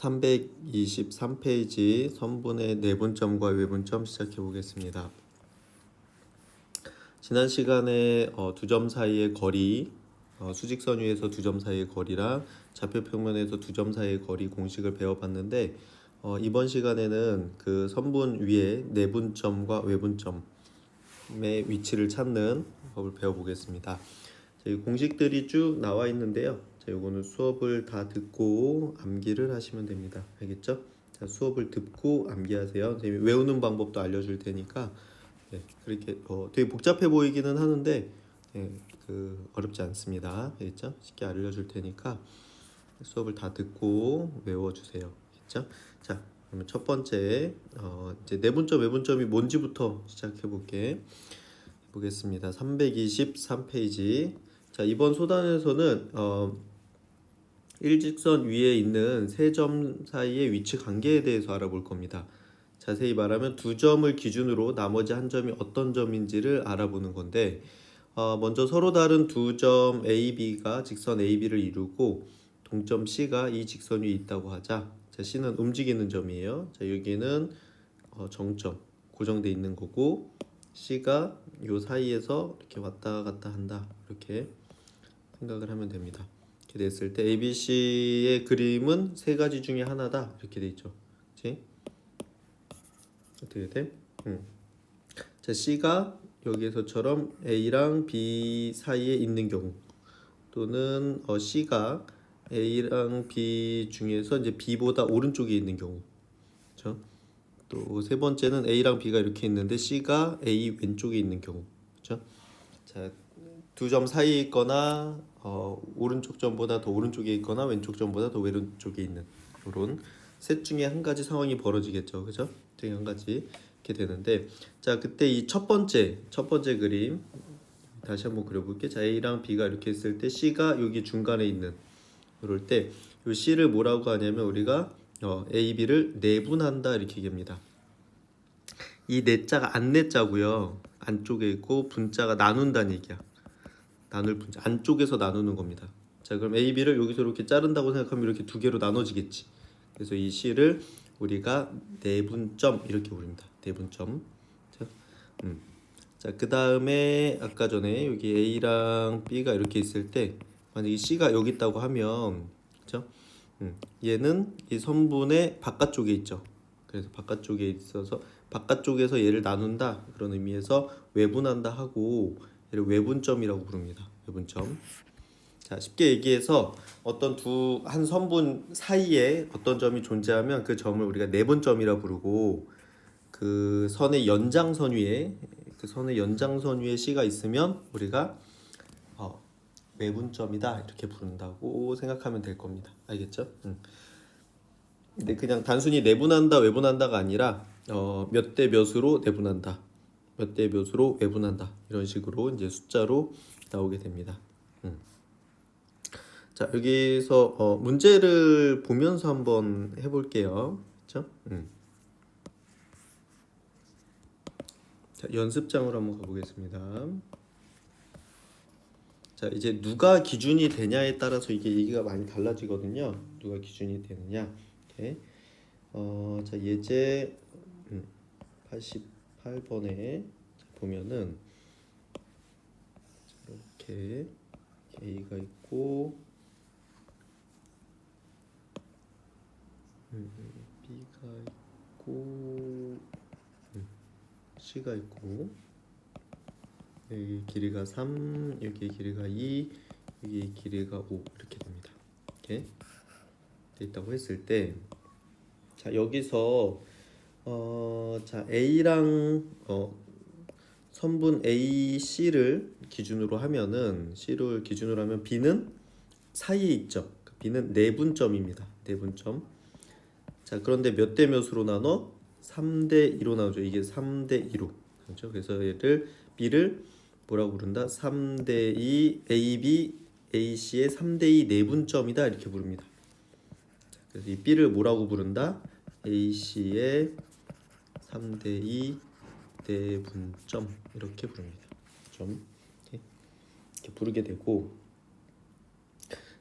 323페이지 선분의 내분점과 외분점 시작해 보겠습니다. 지난 시간에 두 점 사이의 거리, 수직선 위에서 두 점 사이의 거리랑 좌표평면에서 두 점 사이의 거리 공식을 배워봤는데 이번 시간에는 그 선분 위에 내분점과 외분점의 위치를 찾는 법을 배워보겠습니다. 이 공식들이 쭉 나와 있는데요. 자, 요거는 수업을 다 듣고 암기를 하시면 됩니다. 알겠죠? 자, 수업을 듣고 암기하세요. 선생님이 외우는 방법도 알려줄 테니까 그렇게 되게 복잡해 보이기는 하는데 어렵지 않습니다. 알겠죠? 쉽게 알려줄 테니까 수업을 다 듣고 외워주세요. 알겠죠? 자, 그러면 첫 번째 이제 내분점, 외분점이 뭔지부터 시작해 보겠습니다. 323페이지. 자, 이번 소단에서는 일직선 위에 있는 세 점 사이의 위치 관계에 대해서 알아볼 겁니다. 자세히 말하면 두 점을 기준으로 나머지 한 점이 어떤 점인지를 알아보는 건데 먼저 서로 다른 두 점 A, B가 직선 A, B를 이루고 동점 C가 이 직선 위에 있다고 하자. 자, C는 움직이는 점이에요. 자, 여기는 정점, 고정돼 있는 거고 C가 요 사이에서 이렇게 왔다 갔다 한다. 이렇게 생각을 하면 됩니다. 이렇게 됐을 때 ABC의 그림은 세 가지 중에 하나다. 이렇게 돼 있죠. 그렇지? 어떻게 돼? 자, C가 여기에서처럼 A랑 B 사이에 있는 경우, 또는 C가 A랑 B 중에서 이제 B보다 오른쪽에 있는 경우, 그렇죠? 또 세 번째는 A랑 B가 이렇게 있는데 C가 A 왼쪽에 있는 경우, 그렇죠? 자, 두 점 사이에 있거나 오른쪽 점보다 더 오른쪽에 있거나 왼쪽 점보다 더 왼쪽에 있는 이런 셋 중에 한 가지 상황이 벌어지겠죠, 그죠? 중에 한 가지 이렇게 되는데, 자, 그때 이 첫 번째 그림 다시 한번 그려볼게. 자, A랑 B가 이렇게 있을 때 C가 여기 중간에 있는 이럴 때 이 C를 뭐라고 하냐면 우리가 A, B를 내분한다 이렇게 얘기합니다. 이 내자가 안내자고요. 안쪽에 있고 분자가 나눈다는 얘기야. 나눌 분자 안쪽에서 나누는 겁니다. 자, 그럼 A, B를 여기서 이렇게 자른다고 생각하면 이렇게 두 개로 나눠지겠지. 그래서 이 C를 우리가 내분점 이렇게 부릅니다. 내분점. 자, 그 다음에 아까 전에 여기 A랑 B가 이렇게 있을 때 만약에 C가 여기 있다고 하면, 그렇죠? 얘는 이 선분의 바깥쪽에 있죠. 그래서 바깥쪽에 있어서 바깥쪽에서 얘를 나눈다 그런 의미에서 외분한다 하고 얘를 외분점이라고 부릅니다. 외분점. 자, 쉽게 얘기해서 어떤 한 선분 사이에 어떤 점이 존재하면 그 점을 우리가 내분점이라 부르고 그 선의 연장선 위에 C가 있으면 우리가 외분점이다 이렇게 부른다고 생각하면 될 겁니다. 알겠죠? 근데 그냥 단순히 내분한다 외분한다가 아니라 몇 대 몇으로 내분한다, 몇 대 몇으로 외분한다 이런 식으로 이제 숫자로 나오게 됩니다. 자, 여기서 문제를 보면서 한번 해볼게요. 그렇죠? 자, 연습장으로 한번 가보겠습니다. 자, 이제 누가 기준이 되냐에 따라서 이게 얘기가 많이 달라지거든요. 누가 기준이 되느냐. 이렇게. 자, 예제 88번에 보면은 이렇게 A가 있고 B가 있고 C가 있고 여기 길이가 3, 여기 길이가 2, 여기 길이가 5 이렇게 됩니다. 이렇게 돼 있다고 했을 때, 자, 여기서 자, A랑 선분 AC를 기준으로 하면 B는 사이에 있죠. B는 내분점입니다. 내분점. 자, 그런데 몇 대 몇으로 나눠? 3대 2로 나오죠. 이게 3대 2로. 그렇죠? 그래서 B를 뭐라고 부른다? 3대 2 AB AC의 3대 2 내분점이다 이렇게 부릅니다. 자, 그래서 이 B를 뭐라고 부른다? AC의 3대 2 내분점 이렇게 부릅니다. 점 이렇게 부르게 되고,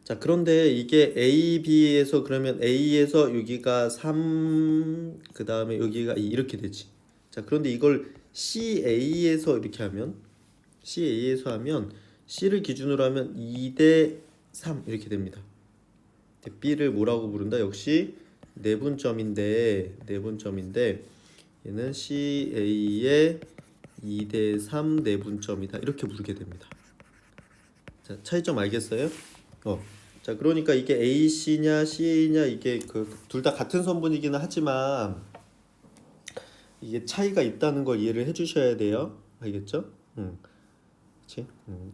자, 그런데 이게 A, B에서 그러면 A에서 여기가 3, 그 다음에 여기가 2 이렇게 되지. 자, 그런데 이걸 CA에서 이렇게 하면 CA에서 하면 C를 기준으로 하면 2대 3 이렇게 됩니다. B를 뭐라고 부른다? 역시 내분점인데 얘는 CA의 2대 3 내분점이다 이렇게 부르게 됩니다. 자, 차이점 알겠어요? 자, 그러니까 이게 AC냐 CA냐 이게 그 둘 다 같은 성분이기는 하지만 이게 차이가 있다는 걸 이해를 해주셔야 돼요. 알겠죠? 그렇지?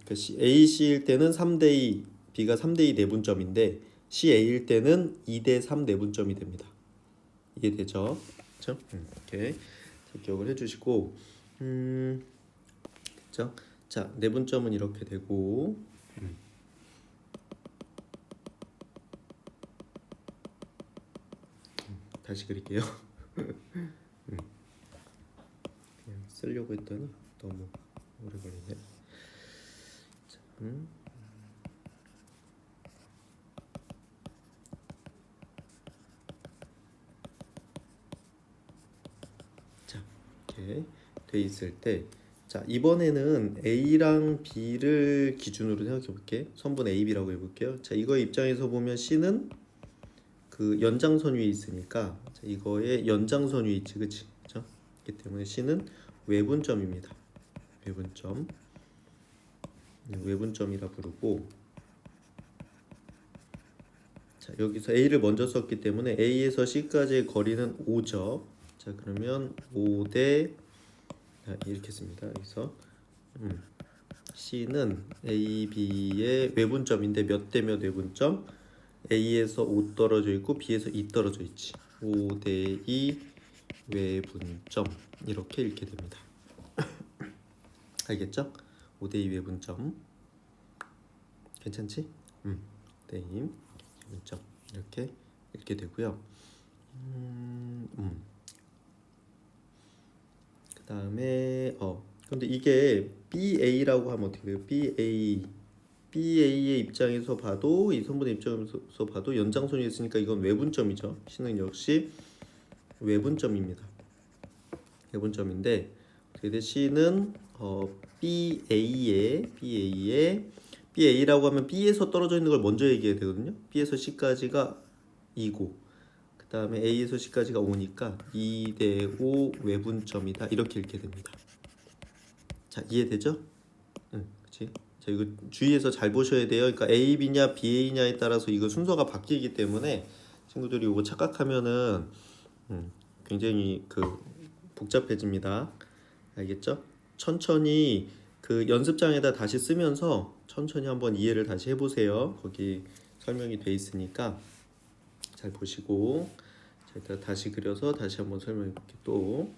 그 AC일 때는 3대 2, B가 3대 2 내분점인데 CA일 때는 2대 3 내분점이 됩니다. 이해되죠? 그렇죠? 이렇게 기억을 해주시고, 그렇죠? 자, 내분점은 이렇게 되고, 다시 그릴게요. 그냥 쓰려고 했더니 너무 오래 걸리네. 자, 자, 이렇게 돼 있을 때, 자, 이번에는 A랑 B를 기준으로 생각해 볼게. 선분 A, B라고 해볼게요. 자, 이거 입장에서 보면 C는 그 연장선 위에 있으니까 자, 이거의 연장선 위에 있지, 그치? 그렇죠? 그렇기 때문에 C는 외분점입니다. 외분점이라 부르고, 자, 여기서 A를 먼저 썼기 때문에 A에서 C까지의 거리는 5죠. 자, 그러면 5대 이렇게 씁니다. 여기서 C는 A, B의 외분점인데 몇 대 몇 외분점? A에서 5 떨어져 있고 B에서 2 떨어져 있지. 5대 2 외분점 이렇게 읽게 됩니다. 알겠죠? 5대 2 외분점 괜찮지? 5대 2 외분점 이렇게 읽게 되고요. 그 다음에 근데 이게 BA라고 하면 어떻게 돼요? BA의 입장에서 봐도 이 성분의 입장에서 봐도 연장선이 있으니까 이건 외분점이죠. C는 역시 외분점입니다. 외분점인데 어떻게 C는 BA라고 하면 B에서 떨어져 있는 걸 먼저 얘기해야 되거든요. B에서 C까지가 2고 그 다음에 A에서 C까지가 5니까 2대 5 외분점이다 이렇게 읽게 됩니다. 자, 이해되죠? 그치? 자, 이거 주의해서 잘 보셔야 돼요. 그러니까 A, B냐 BA냐에 따라서 이거 순서가 바뀌기 때문에 친구들이 이거 착각하면은 굉장히 그 복잡해집니다. 알겠죠? 천천히 그 연습장에다 다시 쓰면서 천천히 한번 이해를 다시 해보세요. 거기 설명이 돼 있으니까 잘 보시고, 자, 다시 그려서 다시 한번 설명해 볼게요. 또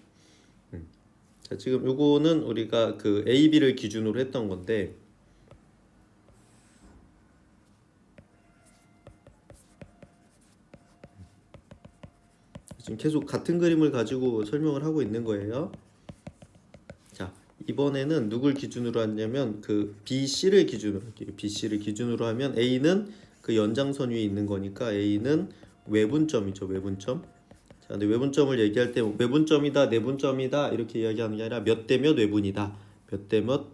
자, 지금 요거는 우리가 그 A, B를 기준으로 했던 건데 지금 계속 같은 그림을 가지고 설명을 하고 있는 거예요. 자, 이번에는 누굴 기준으로 하냐면 그 BC를 기준으로 할게요. BC를 기준으로 하면 A는 그 연장선 위에 있는 거니까 A는 외분점이죠. 외분점. 자, 근데 외분점을 얘기할 때 외분점이다, 내분점이다 이렇게 이야기하는 게 아니라 몇 대 몇 외분이다, 몇 대 몇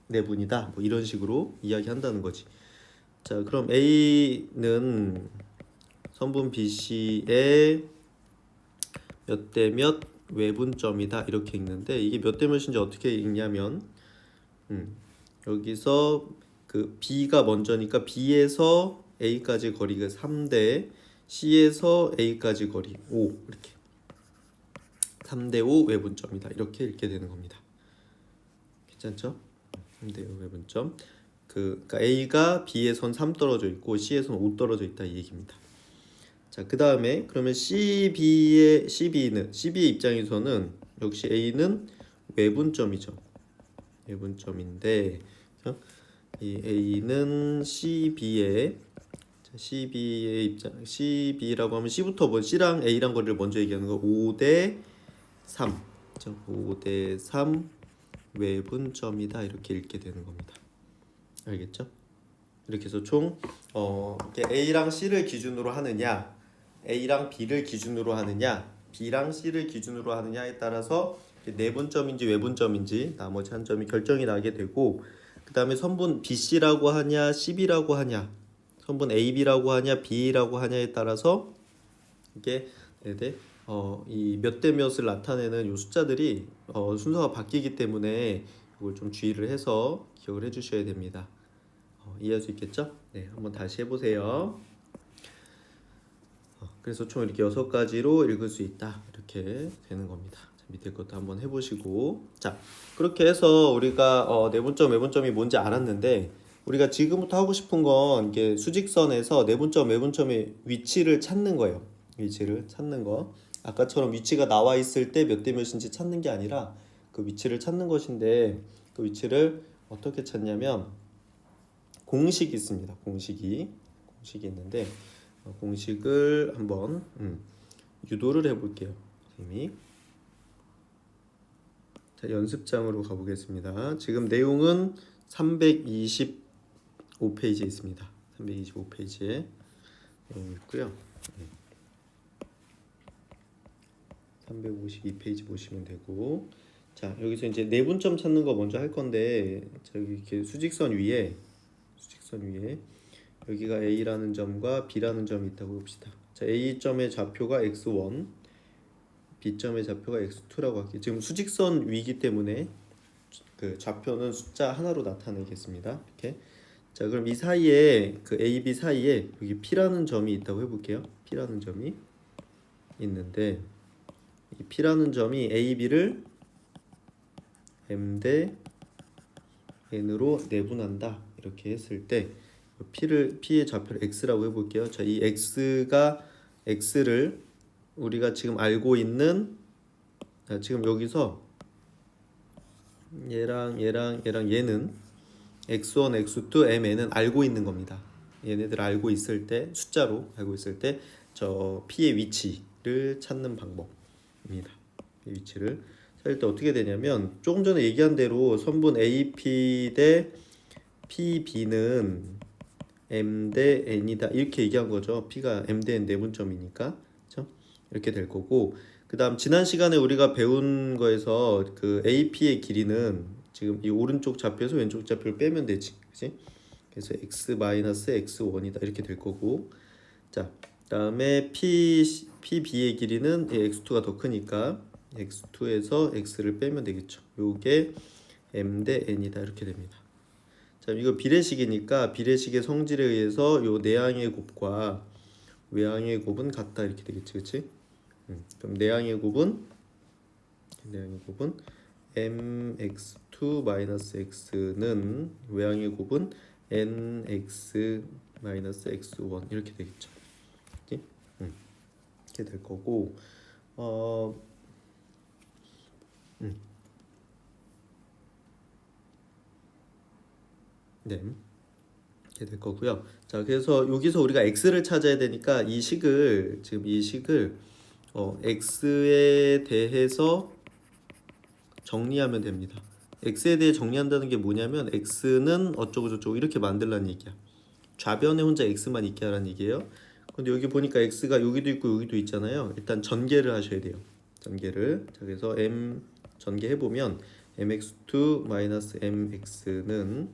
내분이다, 뭐 이런 식으로 이야기한다는 거지. 자, 그럼 A는 성분 BC의 몇 대 몇 외분점이다 이렇게 읽는데 이게 몇 대 몇인지 어떻게 읽냐면 여기서 그 B가 먼저니까 B에서 A까지 거리가 3대 C에서 A까지 거리 5 이렇게 3대 5 외분점이다 이렇게 읽게 되는 겁니다. 괜찮죠? 3대 5 외분점. 그러니까 A가 B에선 3 떨어져 있고 C에선 5 떨어져 있다 이 얘기입니다. 자, 그 다음에 그러면 CB의 입장에서는 역시 A는 외분점이죠. 외분점인데 이 A는 CB의 입장 CB라고 하면 C부터 뭐 C랑 A랑 거리를 먼저 얘기하는 거 5대 3 5대 3 외분점이다 이렇게 읽게 되는 겁니다. 알겠죠? 이렇게 해서 총 이렇게 A랑 C를 기준으로 하느냐, A랑 B를 기준으로 하느냐, B랑 C를 기준으로 하느냐에 따라서 내분점인지 외분점인지 나머지 한 점이 결정이 나게 되고, 그 다음에 선분 BC라고 하냐 CB라고 하냐, 선분 AB라고 하냐 B라고 하냐에 따라서 이게 이 몇 대 몇을 나타내는 요 숫자들이 순서가 바뀌기 때문에 이걸 좀 주의를 해서 기억을 해주셔야 됩니다. 이해할 수 있겠죠? 네, 한번 다시 해보세요. 그래서 총 이렇게 6가지로 읽을 수 있다, 이렇게 되는 겁니다. 자, 밑에 것도 한번 해보시고, 자, 그렇게 해서 우리가 내분점, 외분점이 뭔지 알았는데, 우리가 지금부터 하고 싶은 건 이게 수직선에서 내분점, 외분점의 위치를 찾는 거예요. 위치를 찾는 거. 아까처럼 위치가 나와 있을 때 몇 대 몇인지 찾는 게 아니라 그 위치를 찾는 것인데, 그 위치를 어떻게 찾냐면 공식이 있습니다. 공식이 있는데 공식을 한번 유도를 해볼게요. 선생님이. 자, 연습장으로 가보겠습니다. 지금 내용은 325페이지에 있습니다. 325페이지에 내용이 있고요. 352페이지 보시면 되고, 자, 여기서 이제 내분점 찾는 거 먼저 할 건데, 저기 이렇게 수직선 위에 여기가 A라는 점과 B라는 점이 있다고 봅시다. 자, A점의 좌표가 x1, B점의 좌표가 x2라고 할게요. 지금 수직선 위이기 때문에 그 좌표는 숫자 하나로 나타내겠습니다. 이렇게. 자, 그럼 이 사이에 그 A, B 사이에 여기 P라는 점이 있다고 해볼게요. P라는 점이 있는데, 이 P라는 점이 A, B를 M 대 N으로 내분한다, 이렇게 했을 때 P의 좌표를 X라고 해볼게요. 자, 이 X를 우리가 지금 알고 있는, 지금 여기서 얘는 X1, X2, MN은 알고 있는 겁니다. 얘네들 알고 있을 때, 숫자로 알고 있을 때 저 P의 위치를 찾는 방법입니다. 이 위치를 찾을 때 어떻게 되냐면, 조금 전에 얘기한 대로 선분 AP 대 PB는 M 대 N이다, 이렇게 얘기한 거죠. P가 M 대 N 내분점이니까, 그렇죠? 이렇게 될 거고, 그 다음 지난 시간에 우리가 배운 거에서 그 AP의 길이는 지금 이 오른쪽 좌표에서 왼쪽 좌표를 빼면 되지, 그치? 그래서 x-x1이다, 이렇게 될 거고, 자, 다음에 PB의 길이는 x2가 더 크니까 x2에서 x를 빼면 되겠죠. 요게 M 대 N이다, 이렇게 됩니다. 자, 이거 비례식이니까 비례식의 성질에 의해서 요 내항의 곱과 외항의 곱은 같다, 이렇게 되겠지, 그치? 그럼 내항의 곱은 mx2-x는 외항의 곱은 nx-x1 이렇게 되겠죠. 이렇게 될 거고, 네, 이렇게 될 거고요. 자, 그래서 여기서 우리가 x를 찾아야 되니까 이 식을 x에 대해서 정리하면 됩니다. x에 대해 정리한다는 게 뭐냐면, x는 어쩌고 저쩌고 이렇게 만들라는 얘기야. 좌변에 혼자 x만 있게 하라는 얘기예요. 근데 여기 보니까 x가 여기도 있고 여기도 있잖아요. 일단 전개를 하셔야 돼요. 전개를. 자, 그래서 m 전개해 보면 mx2-mx는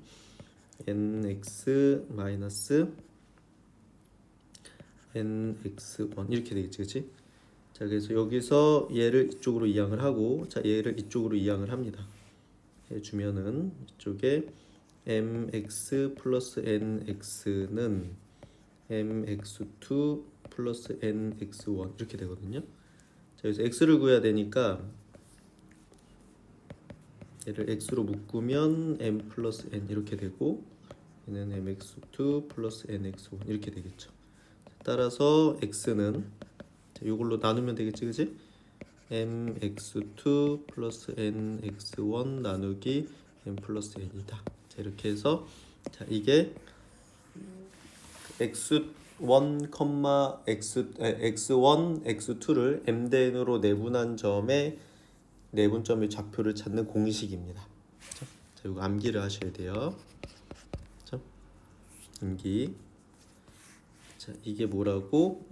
nx-nx1 이렇게 되겠지, 그치? 자, 그래서 여기서 얘를 이쪽으로 이항을 하고, 자, 얘를 이쪽으로 이항을 합니다. 해주면은 이쪽에 mx 플러스 nx는 mx2 플러스 nx1 이렇게 되거든요. 자, 여기서 x를 구해야 되니까 얘를 x로 묶으면 m 플러스 n 이렇게 되고, 얘는 mx2 플러스 nx1 이렇게 되겠죠. 따라서 x는 이걸로 나누면 되겠지, 그치? mx2 플러스 nx1 나누기 m 플러스 n이다. 자, 이렇게 해서, 자, 이게 x1, x1, x2를 m 대 n으로 내분한 점의 내분점의 좌표를 찾는 공식입니다. 자, 이거 암기를 하셔야 돼요. 분기. 자, 이게 뭐라고?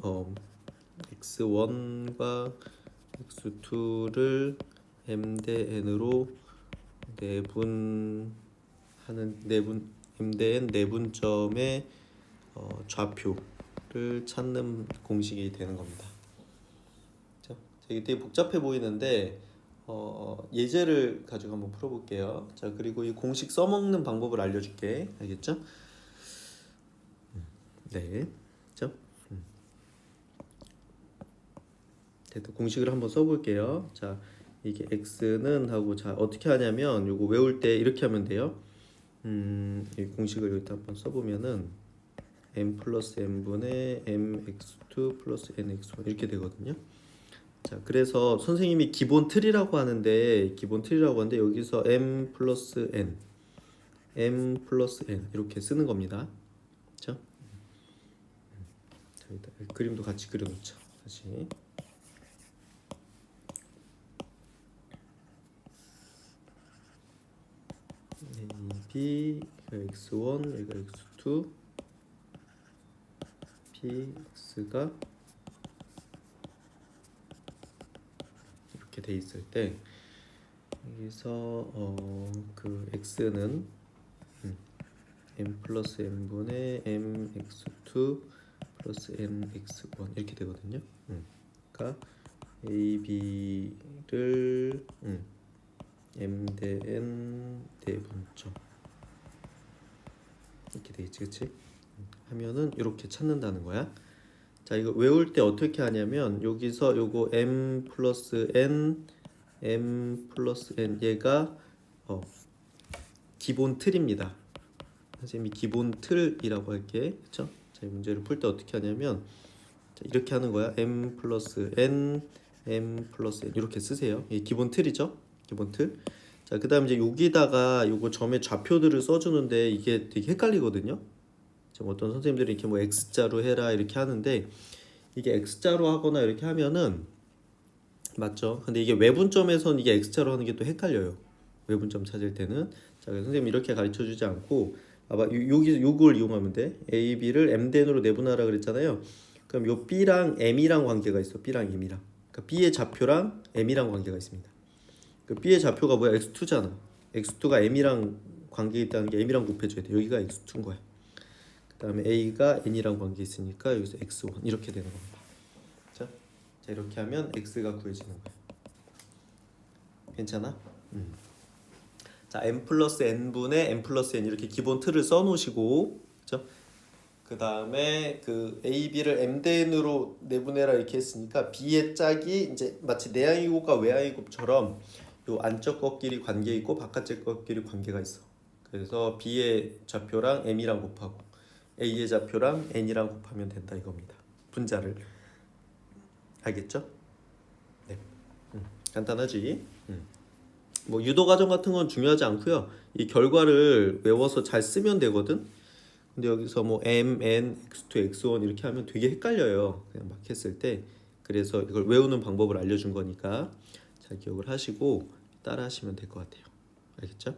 x1과 x2를 m 대 n으로 내분하는 m 대 n 내분점의 좌표를 찾는 공식이 되는 겁니다. 자, 이게 되게 복잡해 보이는데 예제를 가지고 한번 풀어볼게요. 자, 그리고 이 공식 써먹는 방법을 알려줄게. 알겠죠? 네. 자, 됐다. 공식을 한번 써볼게요. 자, 이게 x는 하고 자 어떻게 하냐면 요거 외울 때 이렇게 하면 돼요. 이 공식을 여기다 한번 써보면은 m 플러스 n분의 mx2 플러스 nx1 이렇게 되거든요. 자, 그래서 선생님이 기본 틀이라고 하는데 여기서 m 플러스 n 이렇게 쓰는 겁니다. 그렇죠? 자, 일단 그림도 같이 그려놓자. 다시. B x1 여기가 x2 px가 이렇게 돼 있을 때 여기서 그 x는 m 플러스 n분의 mx2 플러스 nx1 이렇게 되거든요. 그러니까 a, b를 m 대 n 대분점 이렇게 되겠지, 그치? 하면은 이렇게 찾는다는 거야. 자, 이거 외울 때 어떻게 하냐면 여기서 요거 m 플러스 n 얘가 기본 틀입니다. 선생님이 기본 틀이라고 할게, 그쵸? 자, 이 문제를 풀 때 어떻게 하냐면 자, 이렇게 하는 거야. m 플러스 n 이렇게 쓰세요. 이게 기본 틀이죠, 기본 틀. 자, 그 다음 이제 여기다가 요거 점의 좌표들을 써주는데 이게 되게 헷갈리거든요. 어떤 선생님들이 이렇게 뭐 x자로 해라 이렇게 하는데 이게 x자로 하거나 이렇게 하면은 맞죠? 근데 이게 외분점에선 이게 x자로 하는 게 또 헷갈려요. 외분점 찾을 때는. 자, 그래서 선생님 이렇게 가르쳐 주지 않고 아마 여기 요걸 이용하면 돼. a, b를 m 대 n으로 내분하라 그랬잖아요. 그럼 요 b랑 m이랑 관계가 있어. b랑 m이랑. 그러니까 b의 좌표랑 m이랑 관계가 있습니다. 그 b의 좌표가 뭐야? x2잖아. x2가 m이랑 관계 있다는 게 m이랑 곱해줘야 돼. 여기가 x2인 거야. 그 다음에 a가 n이랑 관계 있으니까 여기서 x1 이렇게 되는 겁니다. 자, 이렇게 하면 x가 구해지는 거야. 괜찮아? 자, m 플러스 n분의 m 플러스 n 이렇게 기본 틀을 써놓으시고, 그죠? 그 다음에 그 a, b를 m 대 n으로 내분해라 이렇게 했으니까 b의 짝이 이제 마치 내항의 곱과 외항의 곱처럼 요 안쪽 것끼리 관계 있고 바깥쪽 것끼리 관계가 있어. 그래서 b의 좌표랑 m이랑 곱하고 a의 좌표랑 n이랑 곱하면 된다 이겁니다. 분자를. 알겠죠? 네. 간단하지? 뭐 유도 과정 같은 건 중요하지 않고요. 이 결과를 외워서 잘 쓰면 되거든. 근데 여기서 뭐 m, n, x2, x1 이렇게 하면 되게 헷갈려요. 그냥 막 했을 때. 그래서 이걸 외우는 방법을 알려준 거니까 잘 기억을 하시고 따라 하시면 될 것 같아요. 알겠죠?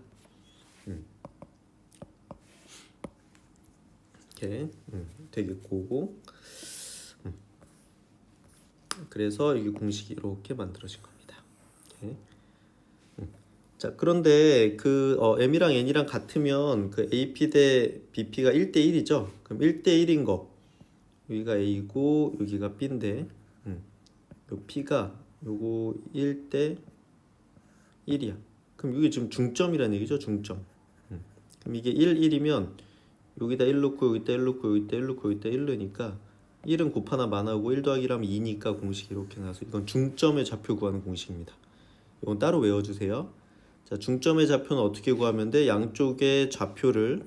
이렇게 되겠고 그래서 이 공식이 이렇게 만들어진 겁니다. 이렇게. 자, 그런데 그 m이랑 n이랑 같으면 그 AP 대 BP가 1대 1이죠. 그럼 1대 1인 거 여기가 A고 여기가 B인데 요 P가 요거 1대 1이야. 그럼 이게 지금 중점이라는 얘기죠, 중점. 그럼 이게 1, 1이면 여기다 1 넣고 여기다 1 넣고 여기다 1 넣고 여기다 1 넣으니까 1은 곱 하나 만하고 1 더하기 1하면 2니까 공식이 이렇게 나와서 이건 중점의 좌표 구하는 공식입니다. 이건 따로 외워주세요. 자, 중점의 좌표는 어떻게 구하면 돼? 양쪽의 좌표를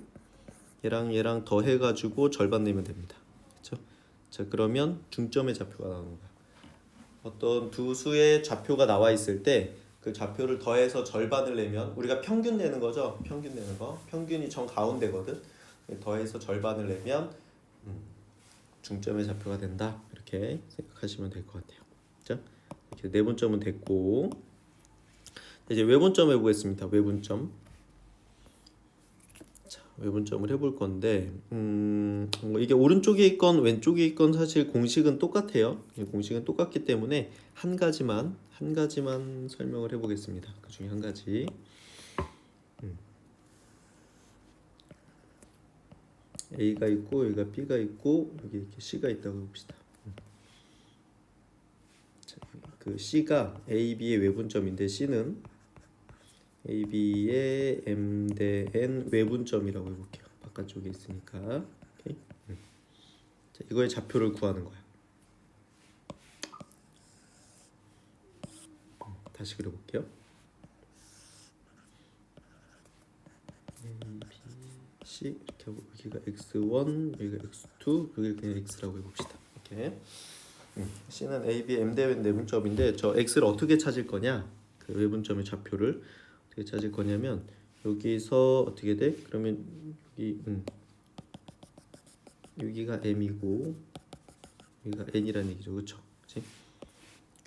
얘랑 더해가지고 절반 내면 됩니다. 그렇죠? 자, 그러면 중점의 좌표가 나오는 거야. 어떤 두 수의 좌표가 나와 있을 때 그 좌표를 더해서 절반을 내면 우리가 평균 내는 거죠. 평균 내는 거. 평균이 정 가운데거든. 더해서 절반을 내면 중점의 좌표가 된다. 이렇게 생각하시면 될 것 같아요. 자, 이렇게 내분점은 됐고 이제 외분점 해보겠습니다. 외분점. 자, 외분점을 해볼 건데 뭐 이게 오른쪽에 있건 왼쪽에 있건 사실 공식은 똑같아요. 공식은 똑같기 때문에 한 가지만 설명을 해보겠습니다. 그 중에 한 가지. A가 있고 여기가 B가 있고 여기 이렇게 C가 있다고 해봅시다. 자, 그 C가 A, B의 외분점인데 C는 A, B의 M 대 N 외분점이라고 해볼게요. 바깥쪽에 있으니까. 오케이? 자, 이거의 좌표를 구하는 거야. 다시 그려볼게요. A, B, C 이렇게 하고 여기가 X1, 여기가 X2, 여기 그냥 X라고 해봅시다. 이렇게. C는 A, B, M 대 N 외분점인데 저 X를 어떻게 찾을 거냐? 그 외분점의 좌표를 어떻게 찾을 거냐면 여기서 어떻게 돼? 그러면 여기가 M이고 여기가 N이라는 얘기죠, 그렇죠? 그치?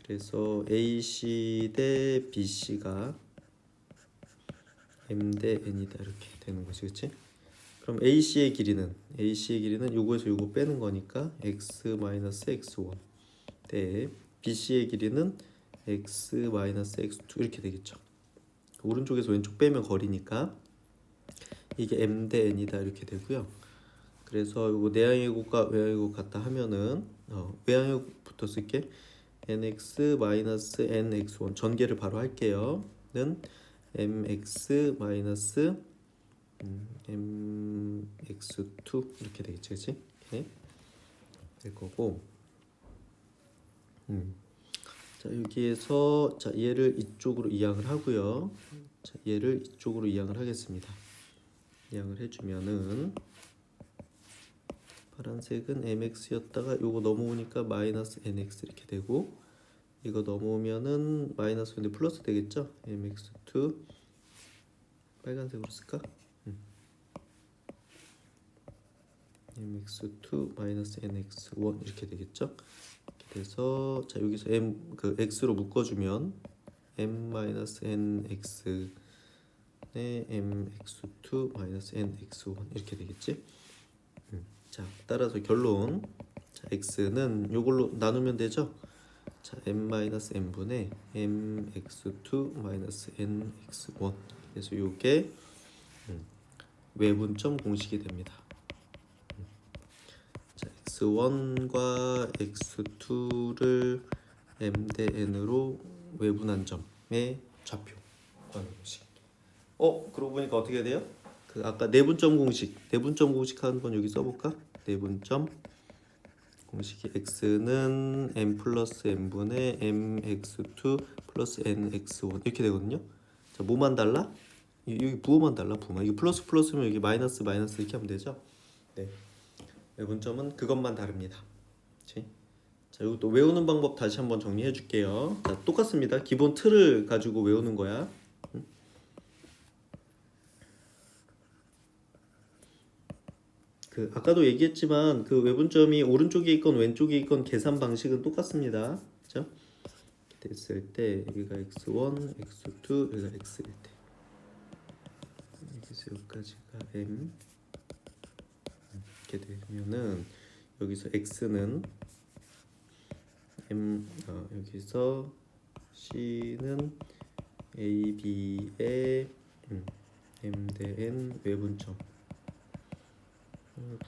그래서 AC 대 BC가 M 대 N이다 이렇게 되는 거지, 그렇지? 그럼 AC의 길이는 요거에서 요거 빼는 거니까 X-X1 대 BC의 길이는 X-X2 이렇게 되겠죠. 오른쪽에서 왼쪽 빼면 거리니까 이게 M 대 N이다 이렇게 되고요. 그래서 이거 내향의 곱과 외향의 곱 같다 하면은 외향의 곱부터 쓸게. nx-nx1 전개를 바로 할게요. 는 mx mx2 이렇게 되겠지, 그렇지? 이렇게 될 거고. 자, 여기에서 자, 얘를 이쪽으로 이항을 하고요. 자, 얘를 이쪽으로 이항을 하겠습니다. 이항을 해주면은 파란색은 mx였다가 요거 넘어오니까 마이너스 nx 이렇게 되고 이거 넘어오면은 마이너스 근데 플러스 되겠죠? mx2 빨간색으로 쓸까? mx2 마이너스 nx1 이렇게 되겠죠? 이렇게 돼서 자 여기서 그 x로 묶어주면 m 마이너스 nx 네 mx2 마이너스 nx1 이렇게 되겠지? 자 따라서 결론 자, x는 요걸로 나누면 되죠? 자 m-n분의 mx2-nx1 그래서 요게 외분점 공식이 됩니다. 자 x1과 x2를 m 대 n으로 외분한 점의 좌표 구하는 공식. 그러고 보니까 어떻게 돼요? 그 아까 내분점 공식 하는 건 여기 써볼까? 내분점 공식이 x는 m 플러스 n분의 mx2 플러스 nx1 이렇게 되거든요. 자, 뭐만 달라? 여기 부호만 달라. 부호만. 이게 플러스 플러스면 여기 마이너스 마이너스 이렇게 하면 되죠. 네. 외분점은 그것만 다릅니다. 그치? 자, 이거 또 외우는 방법 다시 한번 정리해 줄게요. 자, 똑같습니다. 기본 틀을 가지고 외우는 거야. 그 아까도 얘기했지만 그 외분점이 오른쪽에 있건 왼쪽에 있건 계산 방식은 똑같습니다. 그렇죠? 됐을 때 여기가 x1, x2, 여기가 x일 때 여기서 여기까지가 m 이렇게 되면은 여기서 x는 m 여기서 c는 a, b의 m 대 n 외분점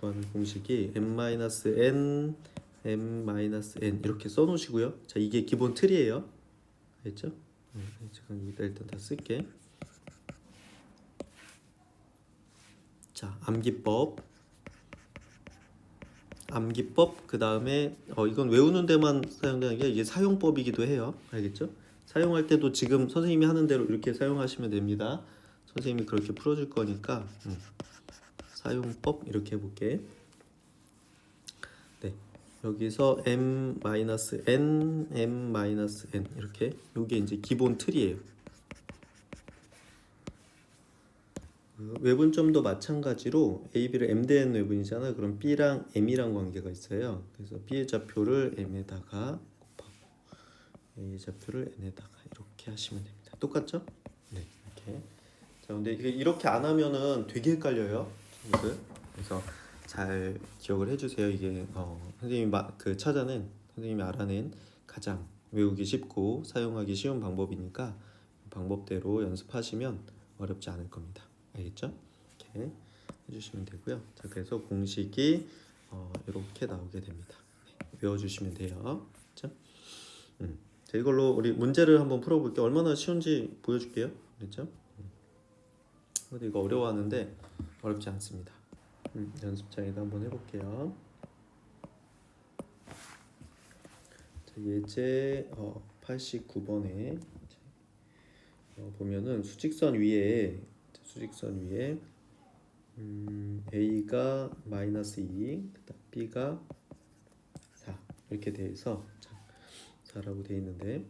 구하는 공식이 m-n, m-n 이렇게 써놓으시고요. 자, 이게 기본 틀이에요. 알겠죠? 지금 여기다 일단 다 쓸게. 자, 암기법 그 다음에 이건 외우는 데만 사용되는 게 이게 사용법이기도 해요. 알겠죠? 사용할 때도 지금 선생님이 하는 대로 이렇게 사용하시면 됩니다. 선생님이 그렇게 풀어줄 거니까 사용법 이렇게 해볼게. 네, 여기서 m-n, m-n 이렇게 요게 이제 기본 틀이에요. 외분점도 마찬가지로 A, B를 M 대 N 외분이잖아. 그럼 B랑 M이랑 관계가 있어요. 그래서 B의 좌표를 M에다가 곱하고 A의 좌표를 N에다가 이렇게 하시면 됩니다. 똑같죠? 네, 이렇게. 자, 근데 이렇게 안 하면은 되게 헷갈려요. 친구들. 그래서 잘 기억을 해주세요. 이게 선생님이 그 찾아낸, 선생님이 알아낸 가장 외우기 쉽고 사용하기 쉬운 방법이니까 방법대로 연습하시면 어렵지 않을 겁니다. 알겠죠? 이렇게 해주시면 되고요. 자, 그래서 공식이 이렇게 나오게 됩니다. 네, 외워주시면 돼요. 그렇죠? 자, 이걸로 우리 문제를 한번 풀어볼게요. 얼마나 쉬운지 보여줄게요. 그렇죠? 근데 이거 어려워하는데 어렵지 않습니다. 연습장에다 한번 해볼게요. 자, 예제 89번에 보면은 수직선 위에 A가 -2, 그다음 B가 4 이렇게 돼서 4라고 돼 있는데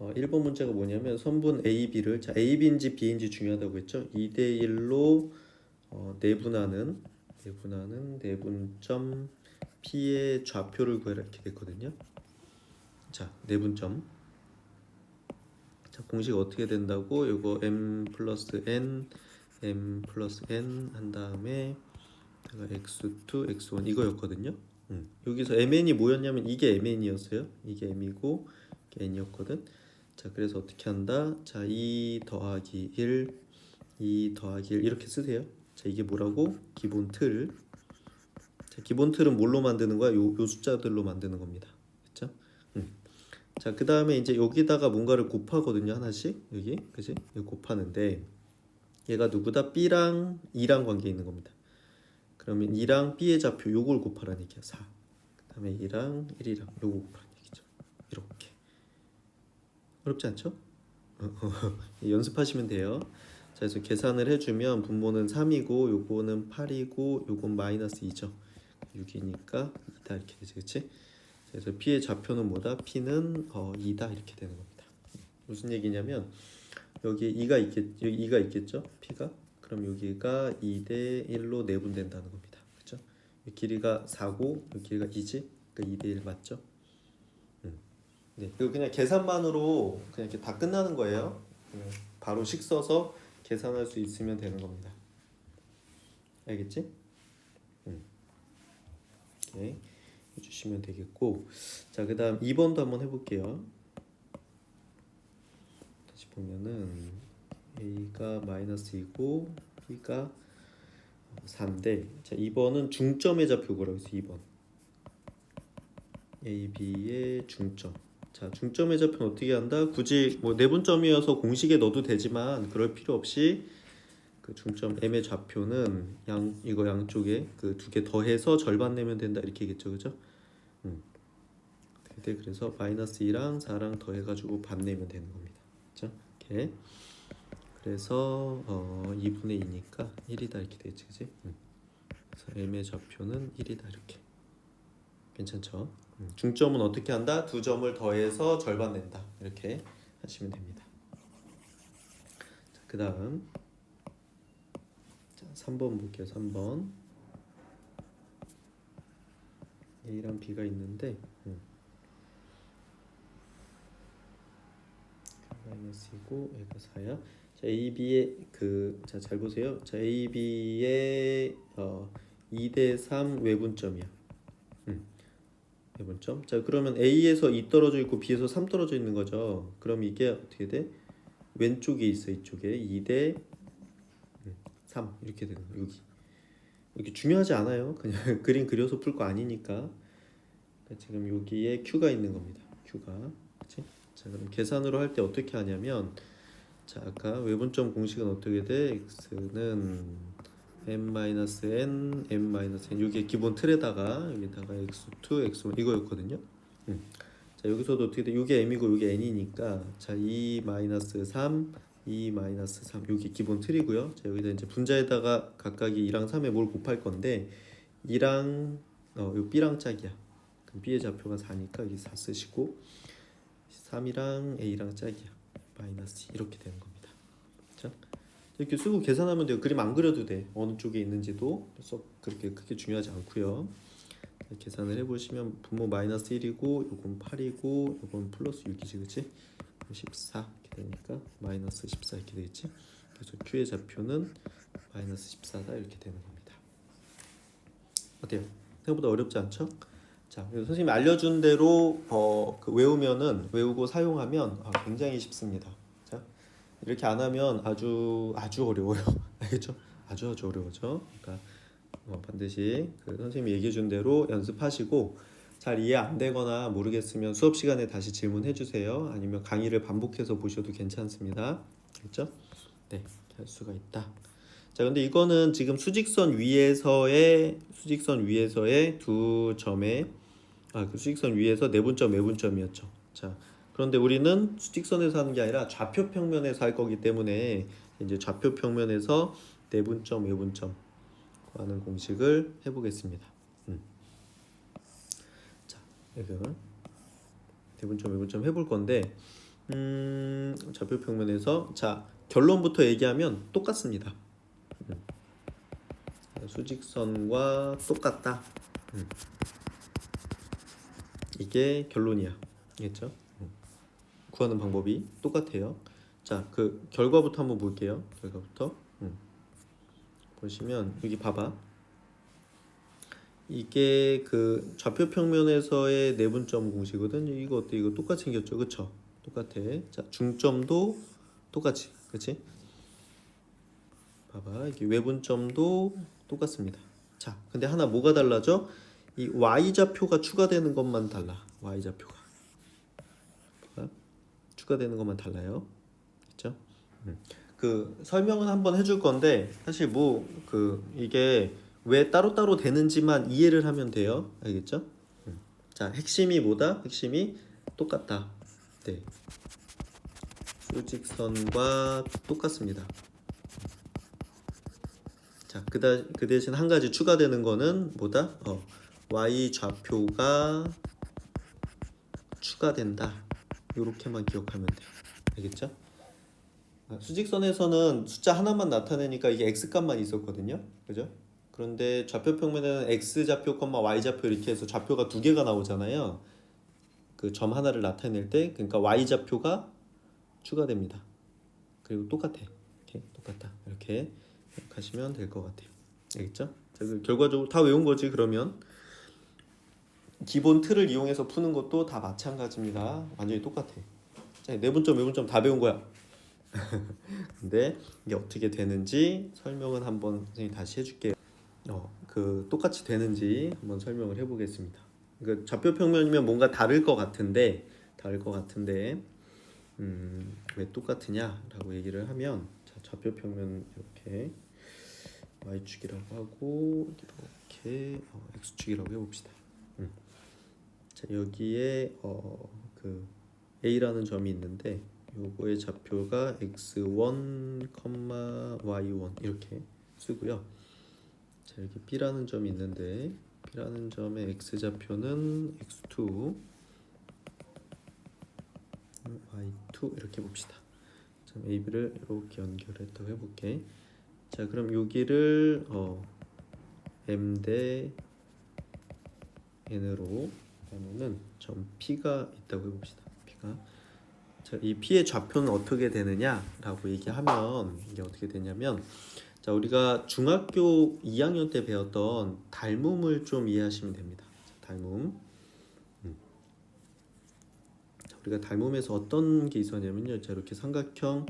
1번 문제가 뭐냐면 선분 A, B를 자 A, B인지 B인지 중요하다고 했죠. 2대 1로 내분하는 내분점 P의 좌표를 구해라 이렇게 됐거든요. 자, 내분점. 자, 공식 어떻게 된다고? 요거 m 플러스 n 한 다음에 x2 x1 이거였거든요. 여기서 mn이 뭐였냐면 이게 mn이었어요. 이게 m이고 이게 n이었거든. 자, 그래서 어떻게 한다? 자, 2 더하기 1 이렇게 쓰세요. 자, 이게 뭐라고? 기본 틀. 자, 기본 틀은 뭘로 만드는 거야? 요 숫자들로 만드는 겁니다. 그렇죠? 자, 그 다음에 이제 여기다가 뭔가를 곱하거든요. 하나씩 여기, 그지? 여기 곱하는데 얘가 누구다? B랑 2랑 관계 있는 겁니다. 그러면 2랑 B의 좌표 요걸 곱하라는 얘기야. 4. 그 다음에 2랑 1이랑 요거 곱하라는 얘기죠. 이렇게. 어렵지 않죠? 연습하시면 돼요. 자, 그래서 계산을 해주면 분모는 3이고 요거는 8이고 요건 -2죠. 6이니까 2다 이렇게 되지, 그치? 그래서 P의 좌표는 뭐다? P는 2다 이렇게 되는 겁니다. 무슨 얘기냐면 여기 2가 있겠죠? P가? 그럼 여기가 2대 1로 내분된다는 겁니다. 그렇죠? 길이가 4고 여기 길이가 2지? 그러니까 2대 1 맞죠? 네, 이거 그냥 계산만으로 그냥 이렇게 다 끝나는 거예요. 바로 식 써서 계산할 수 있으면 되는 겁니다. 알겠지? 이렇게 해주시면 되겠고, 자, 그다음 2번도 한번 해볼게요. 다시 보면은 A가 -2고 B가 4인데, 자, 2번은 중점의 좌표고라고 해서 2번 A, B의 중점. 자, 중점의 좌표는 어떻게 한다? 굳이 뭐 내분점이어서 공식에 넣어도 되지만 그럴 필요 없이 그 중점 M의 좌표는 이거 양쪽에 그 두 개 더해서 절반 내면 된다 이렇게겠죠, 그죠? 그래서 -2랑 4랑 더해가지고 반 내면 되는 겁니다. 그죠? 이렇게. 그래서 2분의 2니까 1이다 이렇게 되지, 그지? 그래서 M의 좌표는 1이다 이렇게. 괜찮죠? 중점은 어떻게 한다? 두 점을 더해서 절반 낸다 이렇게 하시면 됩니다. 그 다음 3번 볼게요. 3번 A랑 B가 있는데 -2고 A가 4야. 자, AB의 잘 보세요. 자, AB의 2대 3 외분점이야. 외분점. 자, 그러면 A에서 2 떨어져 있고 B에서 3 떨어져 있는 거죠. 그럼 이게 어떻게 돼? 왼쪽에 있어. 이쪽에 2대 3 이렇게 되는 거. 여기. 이렇게 중요하지 않아요. 그냥 그림 그려서 풀 거 아니니까. 지금 여기에 Q가 있는 겁니다. Q가. 그치? 자, 그럼 계산으로 할 때 어떻게 하냐면, 자, 아까 외분점 공식은 어떻게 돼? x는 m-n, m-n 이게 기본 틀에다가 여기다가 x2, x1 이거였거든요. 자, 여기서도 어떻게 돼? 이게 m이고 이게 n이니까 자, 2-3, 2-3 여기 기본 틀이고요. 자, 여기다 이제 분자에다가 각각이 2랑 3에 뭘 곱할 건데 2랑 요 b랑 짝이야. 그럼 b의 좌표가 4니까 여기 4 쓰시고 3이랑 a랑 짝이야. 마이너스 이렇게 되는 겁니다. 자, 이렇게 쓰고 계산하면 돼요. 그림 안 그려도 돼. 어느 쪽에 있는지도 썩 그렇게 크게 중요하지 않고요. 계산을 해보시면 분모 -1이고 요건 8이고 요건 플러스 6이지, 그치? 14 이렇게 되니까 -14 이렇게 되겠지? 그래서 Q의 좌표는 마이너스 14다 이렇게 되는 겁니다. 어때요? 생각보다 어렵지 않죠? 자, 그래서 선생님이 알려준 대로 외우고 사용하면 굉장히 쉽습니다. 자, 이렇게 안 하면 아주 어려워요. 알겠죠? 아주 어려워져. 그러니까 반드시 그 선생님이 얘기해준 대로 연습하시고 잘 이해 안 되거나 모르겠으면 수업 시간에 다시 질문해 주세요. 아니면 강의를 반복해서 보셔도 괜찮습니다. 알겠죠? 네, 이렇게 할 수가 있다. 자, 근데 이거는 지금 수직선 위에서의 두 점에 그 수직선 위에서 내분점, 외분점이었죠. 자, 그런데 우리는 수직선에서 하는 게 아니라 좌표 평면에서 할 거기 때문에 이제 좌표 평면에서 내분점, 외분점 구하는 공식을 해보겠습니다. 자, 이거 내분점, 외분점 해볼 건데 좌표 평면에서 자 결론부터 얘기하면 똑같습니다. 수직선과 똑같다. 이게 결론이야. 알겠죠? 구하는 방법이 똑같아요. 자, 그 결과부터 한번 볼게요. 결과부터. 보시면 여기 봐봐. 이게 그 좌표 평면에서의 내분점 공식이거든. 이거 어때? 이거 똑같이 생겼죠, 그쵸? 똑같아. 자, 중점도 똑같이, 그렇지? 봐봐, 이게 외분점도 똑같습니다. 자, 근데 하나 뭐가 달라져? 이 y 좌표가 추가되는 것만 달라. y 좌표가 추가되는 것만 달라요. 그렇죠? 그 설명은 한번 해줄 건데 사실 이게 왜 따로따로 되는지만 이해를 하면 돼요. 알겠죠? 자, 핵심이 뭐다? 핵심이 똑같다. 네. 수직선과 똑같습니다. 자, 그 대신 한 가지 추가되는 거는 뭐다? y 좌표가 추가된다. 요렇게만 기억하면 돼요. 알겠죠? 수직선에서는 숫자 하나만 나타내니까 이게 x값만 있었거든요. 그죠? 그런데 좌표 평면에는 x 좌표, y 좌표 이렇게 해서 좌표가 두 개가 나오잖아요. 그 점 하나를 나타낼 때, 그러니까 y 좌표가 추가됩니다. 그리고 똑같아. 이렇게 똑같다. 이렇게 생각하시면 될 것 같아요. 알겠죠? 자, 결과적으로 다 외운 거지. 그러면 기본 틀을 이용해서 푸는 것도 다 마찬가지입니다. 완전히 똑같아. 자, 내분점, 외분점 다 배운 거야. 근데 이게 어떻게 되는지 설명은 한번 선생님 다시 해줄게요. 똑같이 되는지 한번 설명을 해보겠습니다. 그 좌표 평면이면 뭔가 다를 것 같은데 왜 똑같으냐라고 얘기를 하면 자, 좌표 평면 이렇게 y축이라고 하고 이렇게 x축이라고 해봅시다. 자, 여기에 그 a라는 점이 있는데 요거의 좌표가 x1, y1 이렇게 쓰고요. 자, 여기 b라는 점이 있는데 b라는 점의 x 좌표는 x2, y2 이렇게 봅시다. 자, ab를 이렇게 연결했다고 해볼게. 자, 그럼 여기를 m 대 n으로 하면은 점 p가 있다고 해봅시다. p가 자, 이 p의 좌표는 어떻게 되느냐라고 얘기하면 이게 어떻게 되냐면 자, 우리가 중학교 2학년 때 배웠던 닮음을 좀 이해하시면 됩니다. 자, 닮음. 자, 우리가 닮음에서 어떤 게 있었냐면요. 자, 이렇게 삼각형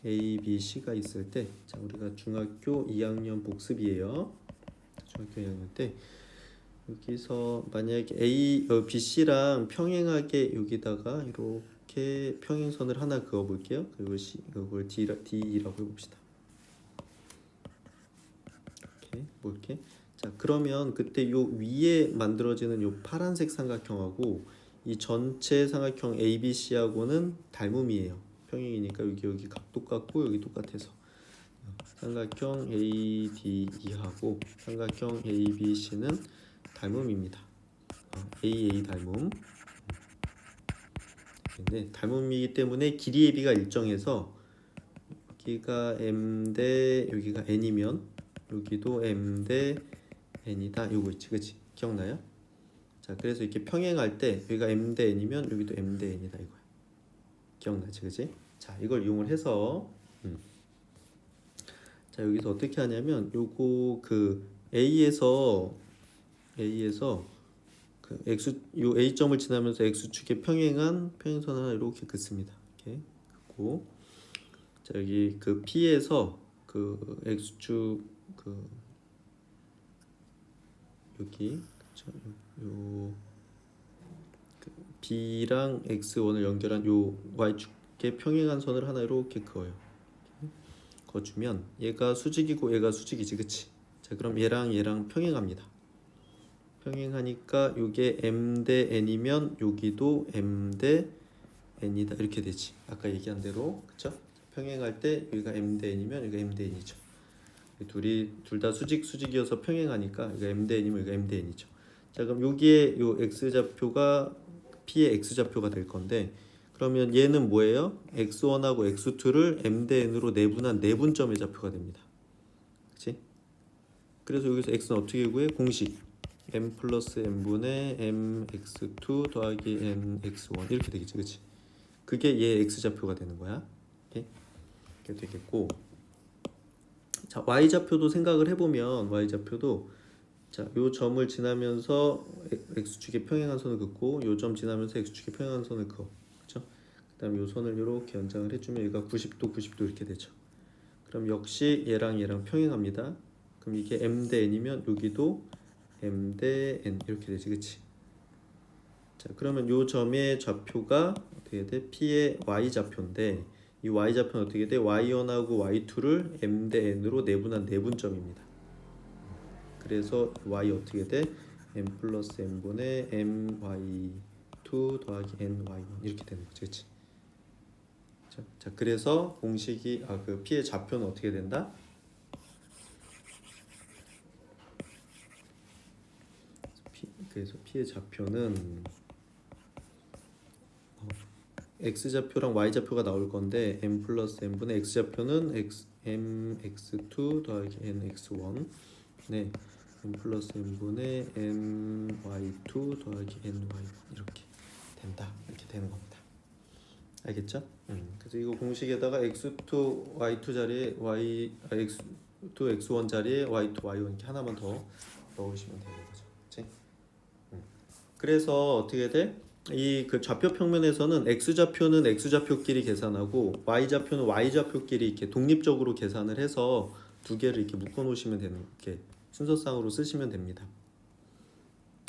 A, B, C가 있을 때 자, 우리가 중학교 2학년 복습이에요. 중학교 2학년 때 여기서 만약에 B, C랑 평행하게 여기다가 이렇게 평행선을 하나 그어 볼게요. 그리고 이걸 D라고 해봅시다. 이렇게 자, 그러면 그때 요 위에 만들어지는 요 파란색 삼각형하고 이 전체 삼각형 ABC하고는 닮음이에요. 평행이니까 여기 각 똑같고 여기 똑같아서 삼각형 ADE하고 삼각형 ABC는 닮음입니다. AA 닮음. 네, 닮음이기 때문에 길이 AB가 일정해서 여기가 M 대 여기가 N이면 여기도 M 대 N이다. 요거 있지, 그치? 기억나요? 자, 그래서 이렇게 평행할 때 여기가 M 대 N이면 여기도 M 대 N이다 이거야. 기억나지, 그치? 자, 이걸 이용을 해서 자, 여기서 어떻게 하냐면 요거 그 A에서 그 요 A점을 지나면서 X축에 평행한 평행선 하나 이렇게 긋습니다. 이렇게 긋고, 자, 여기 그 P에서 그 X축 그 여기 그쵸? 요 그 B랑 X1을 연결한 요 Y축에 평행한 선을 하나 이렇게 그어요. 그어주면 얘가 수직이고 얘가 수직이지, 그치? 자, 그럼 얘랑 평행합니다. 평행하니까 요게 m 대 n이면 여기도 m 대 n이다 이렇게 되지. 아까 얘기한 대로, 그쵸? 평행할 때 여기가 m 대 n이면 여기가 m 대 n이죠. 둘 다 수직이어서 평행하니까 여기가 m 대 n이면 여기가 m 대 n이죠. 자, 그럼 여기에 요 x좌표가 p의 x좌표가 될 건데, 그러면 얘는 뭐예요? x1하고 x2를 m 대 n으로 내분한 내분점의 좌표가 됩니다. 그치? 그래서 여기서 x는 어떻게 구해? 공식 m 플러스 n분의 mx2 더하기 nx1 이렇게 되겠지, 그치? 그게 얘 x좌표가 되는 거야. 이렇게 되겠고, 자, y좌표도 생각을 해보면 y좌표도, 자, 요 점을 지나면서 x축에 평행한 선을 긋고 요 점 지나면서 x축에 평행한 선을 그어. 그렇죠? 그다음 요 선을 이렇게 연장을 해주면 얘가 90도 이렇게 되죠. 그럼 역시 얘랑 평행합니다. 그럼 이게 m 대 n이면 여기도 m 대 n 이렇게 되지, 그치? 자, 그러면 요 점의 좌표가 어떻게 돼? P의 y좌표인데, 이 y좌표는 어떻게 돼? y1하고 y2를 m 대 n으로 내분한 내분점입니다. 그래서 y 어떻게 돼? m 플러스 n분의 my2 더하기 ny1 이렇게 되는 거지, 그치? 자, 그래서 공식이 그 p의 좌표는 어떻게 된다? 그래서 p의 좌표는 x좌표랑 y좌표가 나올 건데, m 플러스 n분의 x좌표는 mx2 더하기 nx1, 네, m 플러스 n분의 my2 더하기 ny1 이렇게 된다. 이렇게 되는 겁니다. 알겠죠? 그래서 이거 공식에다가 x2 y2 자리에 x2 x1 자리에 y2 y1 이렇게 하나만 더 넣으시면 되는 거죠. 그치? 그래서 어떻게 돼? 이 그 좌표 평면에서는 x좌표는 x좌표끼리 계산하고 y좌표는 y좌표끼리 이렇게 독립적으로 계산을 해서 두 개를 이렇게 묶어 놓으시면 되는, 이렇게 순서상으로 쓰시면 됩니다.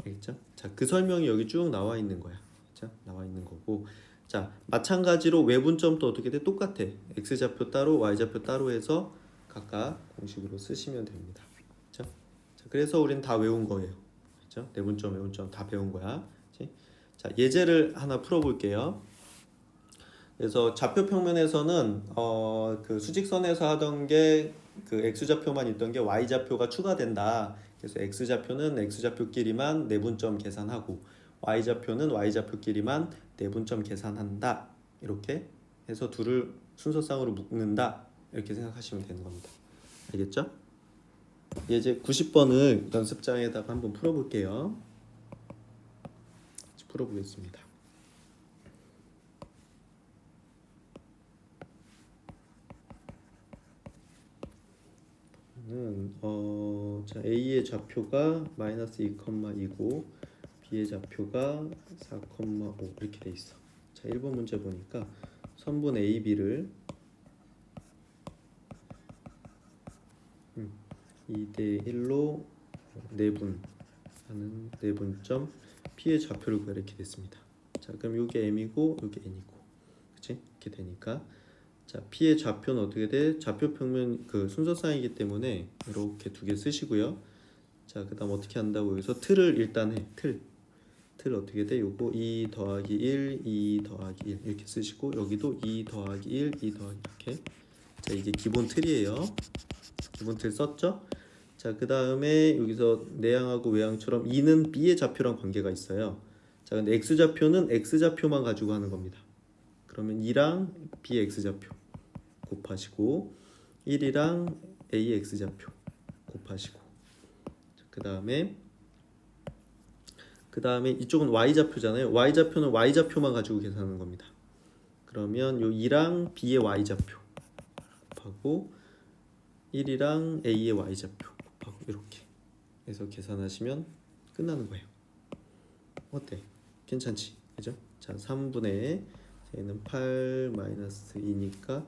알겠죠? 자, 그 설명이 여기 쭉 나와 있는 거야. 그렇죠? 나와 있는 거고. 자, 마찬가지로 외분점도 어떻게 돼? 똑같아. x좌표 따로 y좌표 따로 해서 각각 공식으로 쓰시면 됩니다. 그렇죠? 자, 그래서 우린 다 외운 거예요. 그렇죠? 내분점, 외분점 다 배운 거야. 그렇지? 자, 예제를 하나 풀어볼게요. 그래서 좌표 평면에서는 그 수직선에서 하던 게 그 x좌표만 있던 게 y좌표가 추가된다. 그래서 x좌표는 x좌표끼리만 내분점 계산하고 y좌표는 y좌표끼리만 내분점 계산한다. 이렇게 해서 둘을 순서상으로 묶는다. 이렇게 생각하시면 되는 겁니다. 알겠죠? 예제 90번을 연습장에다가 한번 풀어볼게요. 풀어보겠습니다. 자, A의 좌표가 마이너스 2,2고 B의 좌표가 4,5 이렇게 돼 있어. 자, 1번 문제 보니까 선분 AB를 2대 1로 내분하는 내분점 P의 좌표를 구하라 이렇게 됐습니다. 자, 그럼 요게 M이고 요게 N이고, 그치? 이렇게 되니까, 자, P의 좌표는 어떻게 돼? 좌표 평면 그 순서상이기 때문에 이렇게 두 개 쓰시고요. 자, 그 다음 어떻게 한다고? 여기서 틀을 일단 해. 틀 어떻게 돼? 요거 2 더하기 1, 2 더하기 1 이렇게 쓰시고, 여기도 2 더하기 1, 2 더하기 이렇게. 자, 이게 기본 틀이에요. 기본 틀 썼죠? 자, 그 다음에 여기서 내향하고 외향처럼 2는 B의 좌표랑 관계가 있어요. 자, 근데 X좌표는 X좌표만 가지고 하는 겁니다. 그러면 2랑 B의 X좌표 곱하시고 1이랑 A의 X좌표 곱하시고, 그 다음에 이쪽은 Y좌표잖아요. Y좌표는 Y좌표만 가지고 계산하는 겁니다. 그러면 요 2랑 B의 Y좌표 곱하고 1이랑 a의 y좌표 곱하고 이렇게 해서 계산하시면 끝나는 거예요. 어때? 괜찮지? 그죠? 자, 3분의 얘는 8 마이너스 2니까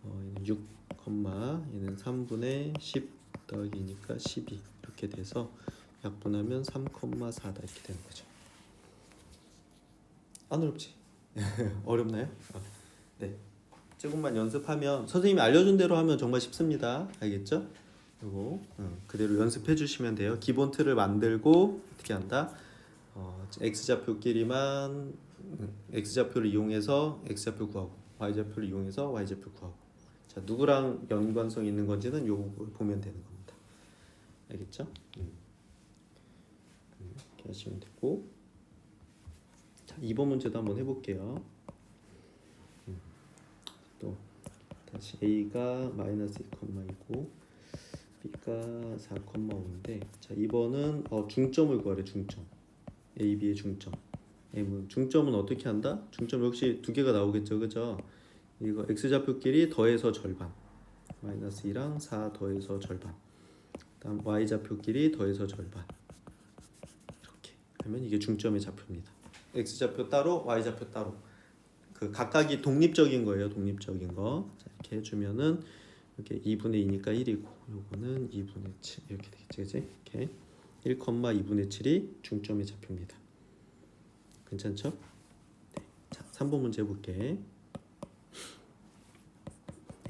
얘는 6, 얘는 3분의 10 더하기 2니까 12 이렇게 돼서 약분하면 3,4다 이렇게 되는 거죠. 안 어렵지? 어렵나요? 네. 조금만 연습하면 선생님이 알려준 대로 하면 정말 쉽습니다. 알겠죠? 요거 그대로 연습해 주시면 돼요. 기본 틀을 만들고 어떻게 한다? x좌표끼리만 x좌표를 이용해서 x좌표 구하고 y좌표를 이용해서 y좌표 구하고 자 누구랑 연관성 있는 건지는 요걸 보면 되는 겁니다. 알겠죠? 이렇게 하시면 되고 자 2번 문제도 한번 해볼게요. 또 다시 a가 마이너스 2,2고 b가 4,5인데 자 2번은 중점을 구하래. 중점 a, b의 중점 m은 중점은 어떻게 한다? 중점 역시 두 개가 나오겠죠. 그죠? 이거 x좌표끼리 더해서 절반 마이너스 2랑 4 더해서 절반 다음 y좌표끼리 더해서 절반 이렇게 하면 이게 중점의 좌표입니다. x좌표 따로 y좌표 따로 그 각각이 독립적인 거예요. 독립적인 거. 자, 이렇게 해주면은 이렇게 2분의 2니까 1이고 요거는 2분의 7 이렇게 되겠지, 그지? 이렇게 1,2분의 7이 중점의 좌표입니다. 괜찮죠? 네. 자, 3번 문제 해볼게.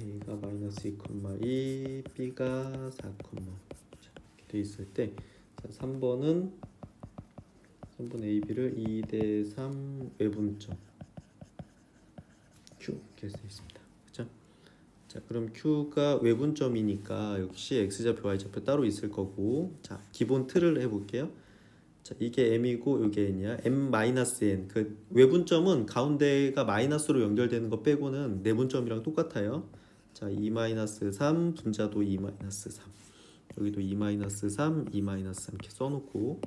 a가 마이너스 2,2, b가 4, 이렇게 돼 있을 때, 자, 3번은 a, b를 2대 3 외분점 q 이렇게 돼 있습니다. 그죠? 자, 그럼 q가 외분점이니까 역시 x좌표, y좌표 따로 있을 거고, 자, 기본 틀을 해볼게요. 자, 이게 m이고 이게 n이야. m-n 그 외분점은 가운데가 마이너스로 연결되는 거 빼고는 내분점이랑 똑같아요. 자, 2-3 분자도 2-3 여기도 2-3 2-3 이렇게 써놓고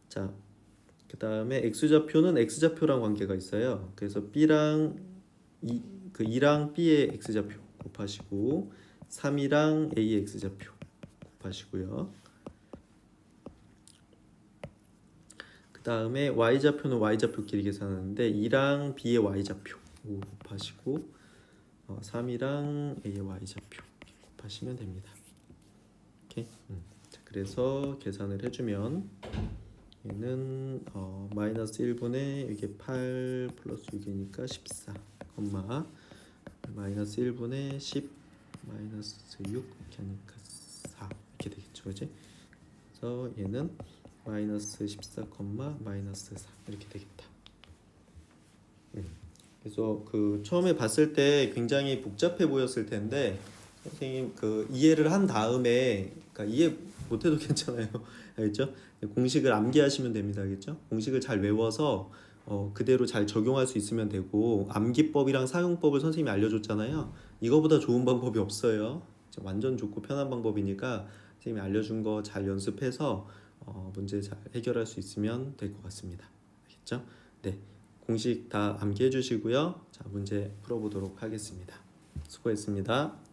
자, 그 다음에 x좌표는 x좌표랑 관계가 있어요. 그래서 b랑 2랑 b의 x좌표 곱하시고 3이랑 a의 x좌표 곱하시고요. 그 다음에 y좌표는 y좌표끼리 계산하는데 2랑 b의 y좌표 곱하시고 3이랑 a의 y좌표 곱하시면 됩니다. 오케이. 자, 그래서 계산을 해주면 얘는 마이너스 1분의 이게 8 플러스 6이니까 14 마이너스 1분의 10 마이너스 6 이렇게 하니까 4 이렇게 되겠죠. 그지? 그래서 얘는 마이너스 14, 마이너스 4 이렇게 되겠다. 그래서 그 처음에 봤을 때 굉장히 복잡해 보였을 텐데 선생님 그 이해를 한 다음에 그러니까 이해 못해도 괜찮아요. 알겠죠? 공식을 암기하시면 됩니다. 알겠죠? 공식을 잘 외워서 그대로 잘 적용할 수 있으면 되고 암기법이랑 사용법을 선생님이 알려줬잖아요. 이거보다 좋은 방법이 없어요. 완전 좋고 편한 방법이니까 선생님이 알려준 거 잘 연습해서 문제 잘 해결할 수 있으면 될 것 같습니다. 알겠죠? 네, 공식 다 암기해 주시고요. 자, 문제 풀어보도록 하겠습니다. 수고했습니다.